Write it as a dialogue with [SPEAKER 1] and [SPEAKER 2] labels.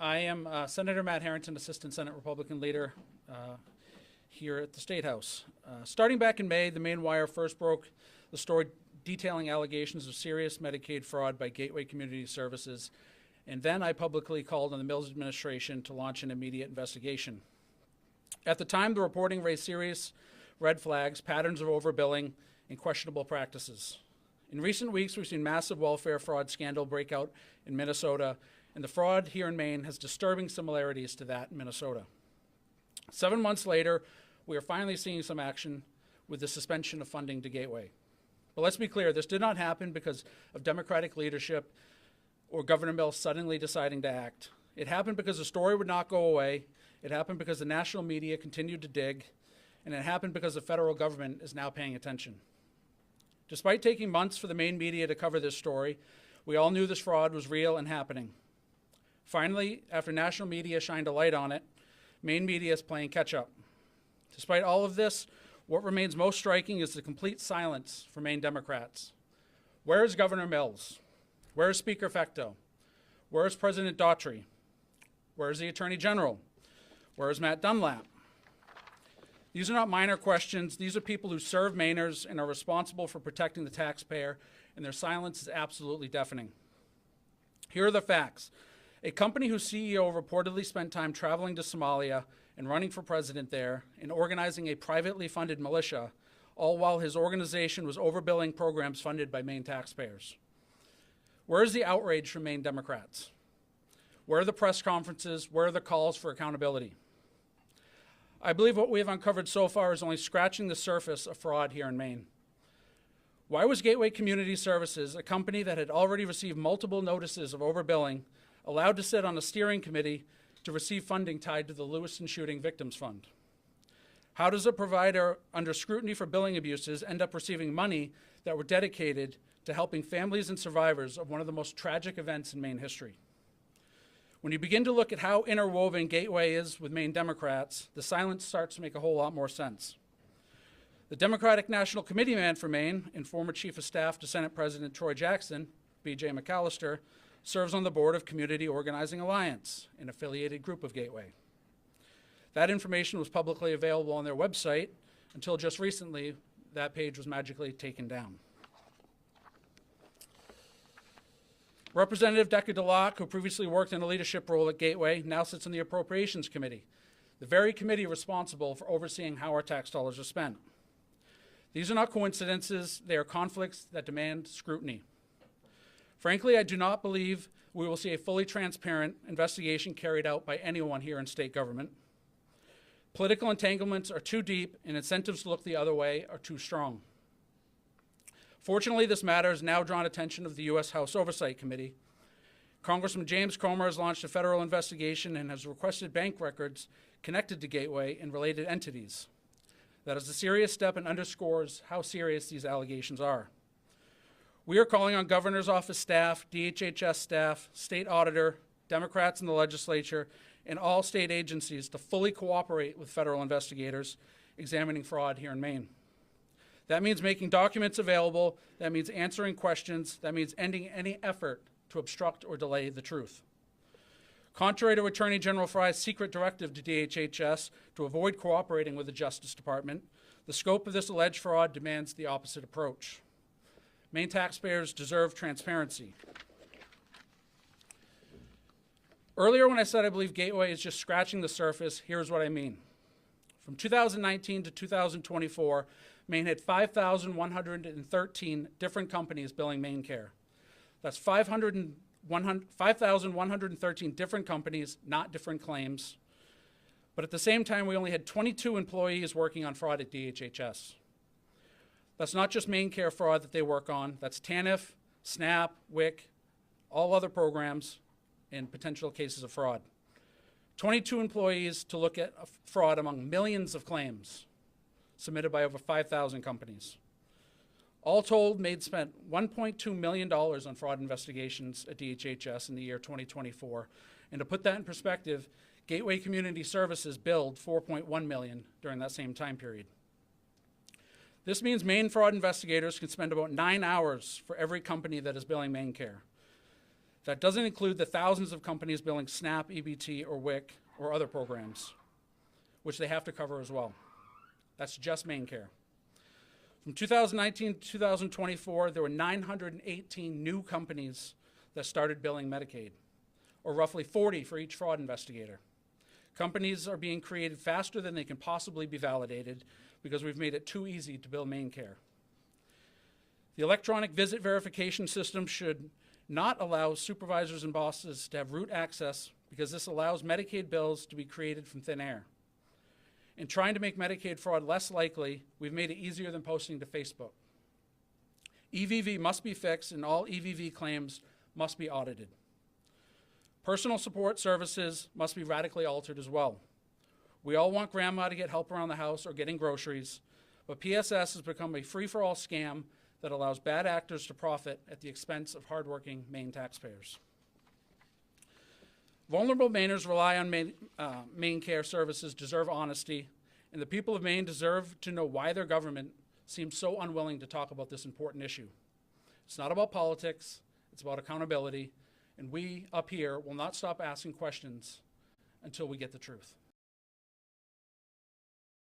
[SPEAKER 1] I am Senator Matt Harrington, Assistant Senate Republican Leader here at the State House. Starting back in May, the Maine Wire first broke the story detailing allegations of serious Medicaid fraud by Gateway Community Services, and then I publicly called on the Mills administration to launch an immediate investigation. At the time, the reporting raised serious red flags, patterns of overbilling, and questionable practices. In recent weeks, we've seen massive welfare fraud scandal break out in Minnesota, and the fraud here in Maine has disturbing similarities to that in Minnesota. 7 months later, we are finally seeing some action with the suspension of funding to Gateway. But let's be clear, this did not happen because of Democratic leadership or Governor Mills suddenly deciding to act. It happened because the story would not go away. It happened because the national media continued to dig, and it happened because the federal government is now paying attention. Despite taking months for the Maine media to cover this story, we all knew this fraud was real and happening. Finally, after national media shined a light on it, Maine media is playing catch up. Despite all of this, what remains most striking is the complete silence for Maine Democrats. Where is Governor Mills? Where is Speaker Fecteau? Where is President Daughtry? Where is the Attorney General? Where is Matt Dunlap? These are not minor questions. These are people who serve Mainers and are responsible for protecting the taxpayer, and their silence is absolutely deafening. Here are the facts. A company whose CEO reportedly spent time traveling to Somalia and running for president there and organizing a privately funded militia, all while his organization was overbilling programs funded by Maine taxpayers. Where is the outrage from Maine Democrats? Where are the press conferences? Where are the calls for accountability? I believe what we have uncovered so far is only scratching the surface of fraud here in Maine. Why was Gateway Community Services, a company that had already received multiple notices of overbilling, allowed to sit on a steering committee to receive funding tied to the Lewiston Shooting Victims Fund? How does a provider under scrutiny for billing abuses end up receiving money that were dedicated to helping families and survivors of one of the most tragic events in Maine history? When you begin to look at how interwoven Gateway is with Maine Democrats, the silence starts to make a whole lot more sense. The Democratic National Committee man for Maine and former Chief of Staff to Senate President Troy Jackson, B.J. McAllister, serves on the board of Community Organizing Alliance, an affiliated group of Gateway. That information was publicly available on their website until just recently that page was magically taken down. Representative Decker DeLocke, who previously worked in a leadership role at Gateway, now sits on the Appropriations Committee, the very committee responsible for overseeing how our tax dollars are spent. These are not coincidences, they are conflicts that demand scrutiny. Frankly, I do not believe we will see a fully transparent investigation carried out by anyone here in state government. Political entanglements are too deep and incentives to look the other way are too strong. Fortunately, this matter has now drawn attention of the U.S. House Oversight Committee. Congressman James Comer has launched a federal investigation and has requested bank records connected to Gateway and related entities. That is a serious step and underscores how serious these allegations are. We are calling on Governor's Office staff, DHHS staff, state auditor, Democrats in the legislature, and all state agencies to fully cooperate with federal investigators examining fraud here in Maine. That means making documents available, that means answering questions, that means ending any effort to obstruct or delay the truth. Contrary to Attorney General Frye's secret directive to DHHS to avoid cooperating with the Justice Department, the scope of this alleged fraud demands the opposite approach. Maine taxpayers deserve transparency. Earlier when I said I believe Gateway is just scratching the surface, here's what I mean. From 2019 to 2024, Maine had 5,113 different companies billing MaineCare. That's 5,113 different companies, not different claims. But at the same time, we only had 22 employees working on fraud at DHHS. That's not just MaineCare fraud that they work on. That's TANF, SNAP, WIC, all other programs, and potential cases of fraud. 22 employees to look at fraud among millions of claims submitted by over 5,000 companies. All told, Maine spent $1.2 million on fraud investigations at DHHS in the year 2024. And to put that in perspective, Gateway Community Services billed $4.1 million during that same time period. This means Maine fraud investigators can spend about 9 hours for every company that is billing MaineCare. That doesn't include the thousands of companies billing SNAP, EBT, or WIC, or other programs, which they have to cover as well. That's just MaineCare. From 2019 to 2024, there were 918 new companies that started billing Medicaid, or roughly 40 for each fraud investigator. Companies are being created faster than they can possibly be validated because we've made it too easy to bill MaineCare. The electronic visit verification system should not allow supervisors and bosses to have root access because this allows Medicaid bills to be created from thin air. In trying to make Medicaid fraud less likely, we've made it easier than posting to Facebook. EVV must be fixed and all EVV claims must be audited. Personal support services must be radically altered as well. We all want grandma to get help around the house or getting groceries, but PSS has become a free-for-all scam that allows bad actors to profit at the expense of hardworking Maine taxpayers. Vulnerable Mainers rely on MaineCare services, deserve honesty, and the people of Maine deserve to know why their government seems so unwilling to talk about this important issue. It's not about politics, it's about accountability, and we up here will not stop asking questions until we get the truth.